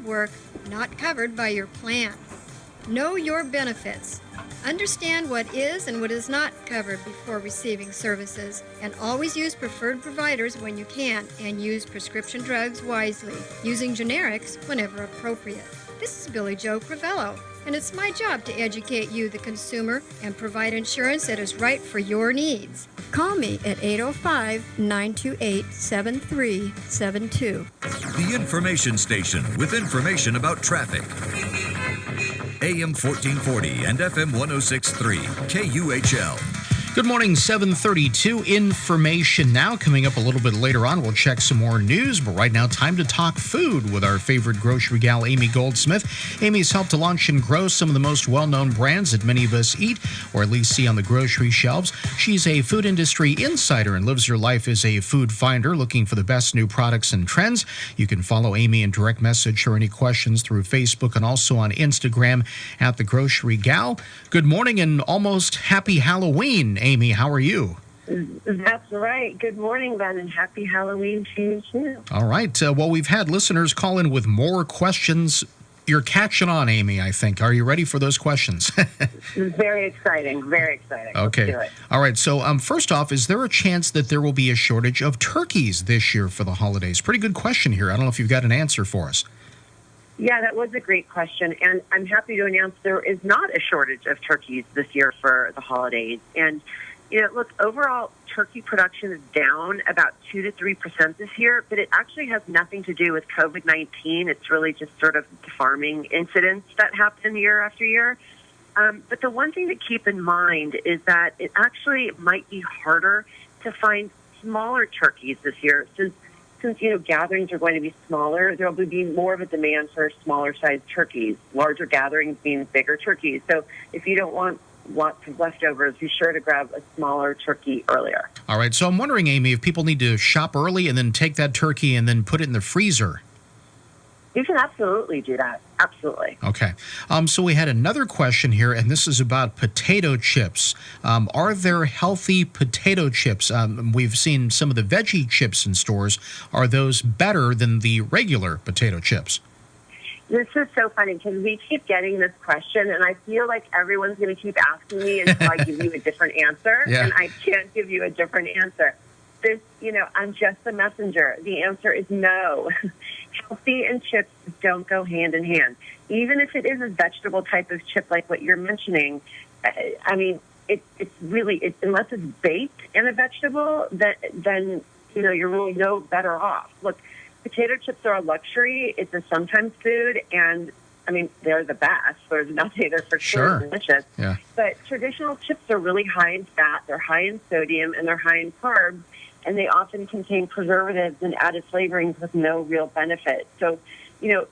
work not covered by your plan. Know your benefits. Understand what is and what is not covered before receiving services, and always use preferred providers when you can, and use prescription drugs wisely, using generics whenever appropriate. This is Billy Joe Crivello, and it's my job to educate you, the consumer, and provide insurance that is right for your needs. Call me at 805-928-7372. The information station with information about traffic. AM 1440 and FM 106.3, KUHL. Good morning, 7:32. Information now. Coming up a little bit later on, we'll check some more news. But right now, time to talk food with our favorite grocery gal, Amy Goldsmith. Amy's helped to launch and grow some of the most well-known brands that many of us eat, or at least see on the grocery shelves. She's a food industry insider and lives her life as a food finder, looking for the best new products and trends. You can follow Amy and direct message her any questions through Facebook and also on Instagram at The Grocery Gal. Good morning and almost happy Halloween, Amy. How are you? That's right. Good morning, Ben, and happy Halloween to you, too. All right. Well, we've had listeners call in with more questions. You're catching on, Amy, I think. Are you ready for those questions? Very exciting. Very exciting. Okay. Let's do it. All right. So first off, is there a chance that there will be a shortage of turkeys this year for the holidays? Pretty good question here. I don't know if you've got an answer for us. Yeah, that was a great question, and I'm happy to announce there is not a shortage of turkeys this year for the holidays. And, you know, look, overall, turkey production is down about 2 to 3% this year, but it actually has nothing to do with COVID-19. It's really just sort of the farming incidents that happen year after year. But the one thing to keep in mind is that it actually might be harder to find smaller turkeys this year since gatherings are going to be smaller. There will be more of a demand for smaller-sized turkeys, larger gatherings means bigger turkeys. So if you don't want lots of leftovers, be sure to grab a smaller turkey earlier. All right. So I'm wondering, Amy, if people need to shop early and then take that turkey and then put it in the freezer. You can absolutely do that. Absolutely. Okay. So we had another question here, and this is about potato chips. Are there healthy potato chips? We've seen some of the veggie chips in stores. Are those better than the regular potato chips? This is so funny because we keep getting this question, and I feel like everyone's going to keep asking me until I give you a different answer, and I can't give you a different answer. I'm just the messenger. The answer is no. Healthy and chips don't go hand in hand. Even if it is a vegetable type of chip like what you're mentioning, I mean, it's really, unless it's baked in a vegetable, then you're really no better off. Look, potato chips are a luxury. It's a sometimes food, and I mean, they're the best. There's nothing, they're for sure delicious. Yeah. But traditional chips are really high in fat, they're high in sodium, and they're high in carbs, and they often contain preservatives and added flavorings with no real benefit. So, the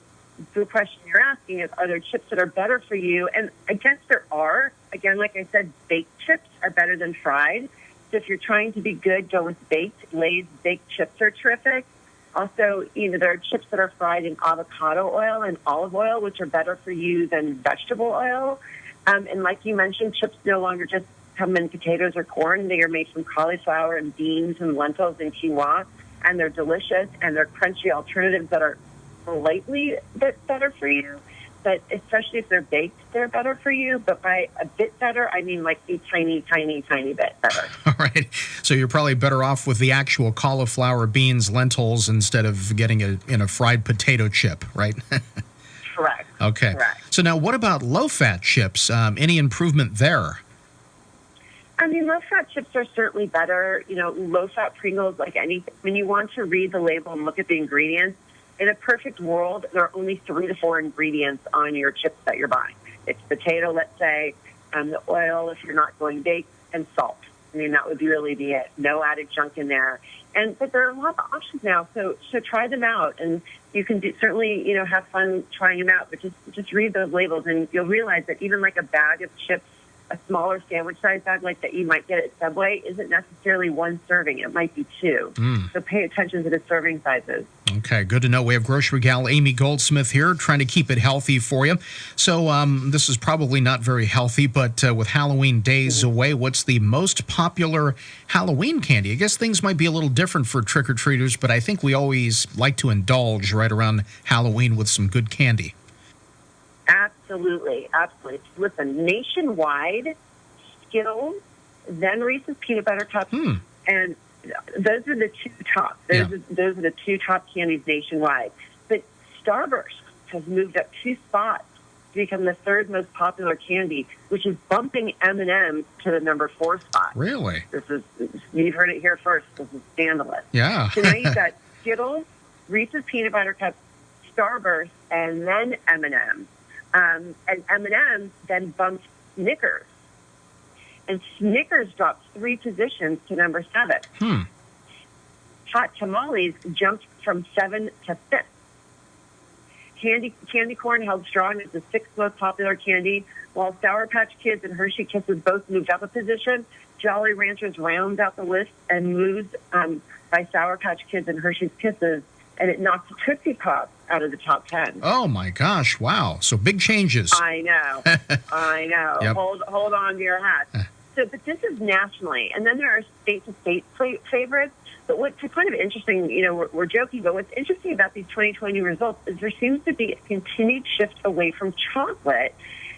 question you're asking is, are there chips that are better for you? And I guess there are. Again, like I said, baked chips are better than fried. So if you're trying to be good, go with baked. Lay's baked chips are terrific. Also, there are chips that are fried in avocado oil and olive oil, which are better for you than vegetable oil. And like you mentioned, chips no longer just come in potatoes or corn. They are made from cauliflower and beans and lentils and quinoa, and they're delicious, and they're crunchy alternatives that are slightly better for you. But especially if they're baked, they're better for you. But by a bit better, I mean like a tiny, tiny, tiny bit better. All right. So you're probably better off with the actual cauliflower, beans, lentils instead of getting in a fried potato chip, right? Correct. Okay. Correct. So now what about low-fat chips? Any improvement there? I mean, low-fat chips are certainly better. Low-fat Pringles, like anything. When you want to read the label and look at the ingredients, in a perfect world, there are only 3 to 4 ingredients on your chips that you're buying. It's potato, let's say, the oil if you're not going baked, and salt. I mean, that would really be it. No added junk in there. But there are a lot of options now, so try them out. And you can certainly, have fun trying them out. But just read those labels, and you'll realize that even like a bag of chips, a smaller sandwich size bag like that you might get at Subway isn't necessarily one serving. It might be two. So pay attention to the serving sizes. Okay, good to know. We have Grocery Gal Amy Goldsmith here trying to keep it healthy for you. So this is probably not very healthy, but with Halloween days away, what's the most popular Halloween candy? I guess things might be a little different for trick-or-treaters, but I think we always like to indulge right around Halloween with some good candy. Absolutely. Listen, nationwide, Skittles, then Reese's Peanut Butter Cups, and those are the two top. Those are the two top candies nationwide. But Starburst has moved up 2 spots to become the 3rd most popular candy, which is bumping M&M's to the number 4 spot. Really? You've heard it here first. This is scandalous. Yeah. So now you've got Skittles, Reese's Peanut Butter Cups, Starburst, and then M&M's. And M&M's then bumped Snickers. And Snickers dropped 3 positions to number 7. Hot Tamales jumped from 7 to 5th. Candy corn held strong as the 6th most popular candy, while Sour Patch Kids and Hershey Kisses both moved up a position. Jolly Ranchers rounds out the list and moves by Sour Patch Kids and Hershey's Kisses, and it knocked Tootsie Pop out of the top 10. Oh, my gosh. Wow. So big changes. I know. Yep. Hold on to your hat. But this is nationally, and then there are state-to-state favorites. But what's kind of interesting, we're joking, but what's interesting about these 2020 results is there seems to be a continued shift away from chocolate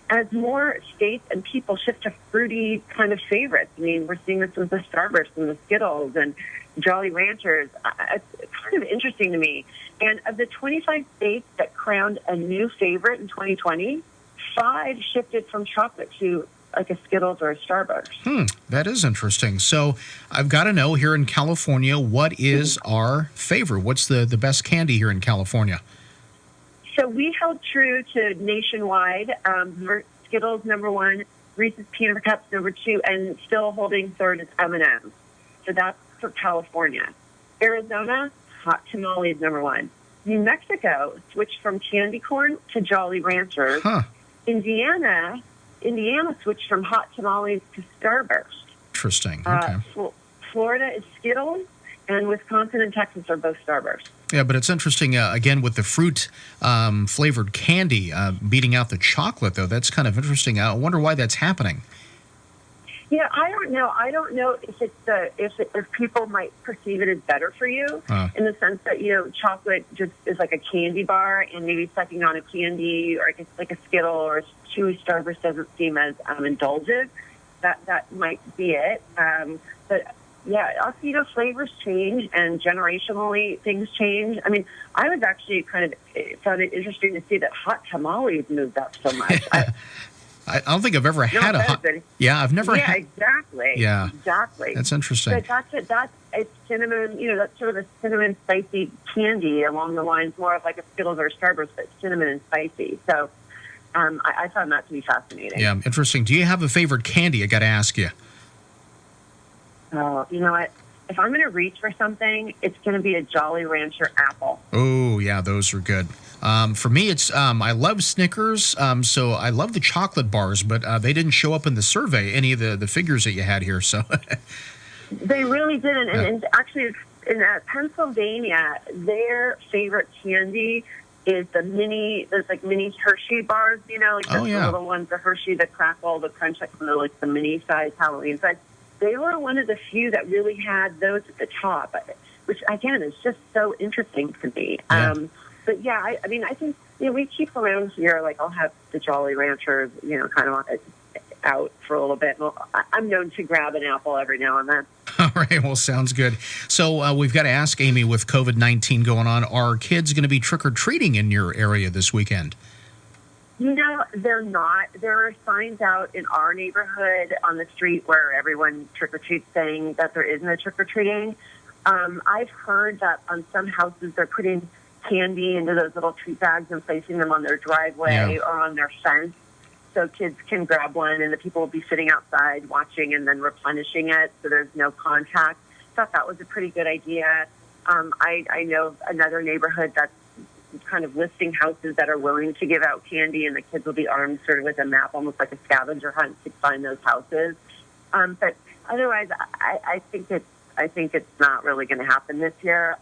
as more states and people shift to fruity kind of favorites. I mean, we're seeing this with the Starburst and the Skittles and Jolly Ranchers. It's kind of interesting to me. And of the 25 states that crowned a new favorite in 2020, 5 shifted from chocolate to like a Skittles or a Starburst. That is interesting. So I've got to know, here in California, what is our favorite? What's the best candy here in California? So we held true to nationwide. Skittles number 1, Reese's Peanut Cups number 2, and still holding 3rd is M&M's. So that's for California. Arizona, Hot Tamales number 1. New Mexico switched from candy corn to Jolly Ranchers. Indiana switched from Hot Tamales to Starburst. Interesting. Okay. Florida is Skittles, and Wisconsin and Texas are both Starburst. Yeah, but it's interesting, again, with the fruit flavored candy beating out the chocolate, though. That's kind of interesting. I wonder why that's happening. Yeah, I don't know. I don't know if it's if people might perceive it as better for you in the sense that chocolate just is like a candy bar, and maybe sucking on a candy or like a Skittle or a chewy Starburst doesn't seem as indulgent. That might be it. But yeah, also flavors change and generationally things change. I mean, I was actually kind of found it interesting to see that Hot Tamales moved up so much. I don't think I've ever had a hot... Yeah, I've never had... Exactly. Yeah, exactly. That's interesting. But it's cinnamon, that's sort of a cinnamon spicy candy along the lines more of like a Skittles or a Starburst, but cinnamon and spicy. So I found that to be fascinating. Yeah, interesting. Do you have a favorite candy? I got to ask you. Oh, you know what? If I'm going to reach for something, it's going to be a Jolly Rancher apple. Oh, yeah, those are good. For me, it's I love Snickers, so I love the chocolate bars, but they didn't show up in the survey, any of the figures that you had here. So they really didn't. And actually, in Pennsylvania, their favorite candy is those like mini Hershey bars, like the little ones, the Hershey, the Crackle, the Crunch, like the mini size Halloween size. They were one of the few that really had those at the top, which again is just so interesting to me. Yeah. But yeah, I mean, I think we keep around here. Like I'll have the Jolly Ranchers, kind of out for a little bit. I'm known to grab an apple every now and then. All right, well, sounds good. So we've got to ask Amy, with COVID-19 going on, are kids going to be trick-or-treating in your area this weekend? No, they're not. There are signs out in our neighborhood on the street where everyone trick-or-treats saying that there is no trick-or-treating. I've heard that on some houses they're putting candy into those little treat bags and placing them on their driveway or on their fence so kids can grab one and the people will be sitting outside watching and then replenishing it so there's no contact. I thought that was a pretty good idea. I know another neighborhood that's kind of listing houses that are willing to give out candy, and the kids will be armed sort of with a map, almost like a scavenger hunt to find those houses. But otherwise, I think it's not really going to happen this year.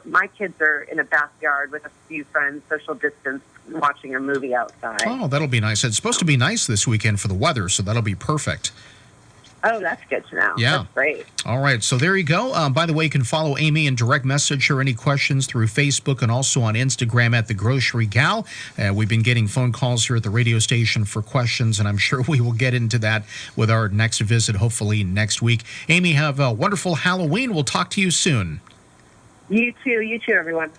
My kids are in a backyard with a few friends, social distance, watching a movie outside. Oh, that'll be nice. It's supposed to be nice this weekend for the weather, so that'll be perfect. Oh, that's good to know. Yeah. That's great. All right, so there you go. By the way, you can follow Amy and direct message her any questions through Facebook and also on Instagram at The Grocery Gal. We've been getting phone calls here at the radio station for questions, and I'm sure we will get into that with our next visit, hopefully next week. Amy, have a wonderful Halloween. We'll talk to you soon. You too, everyone.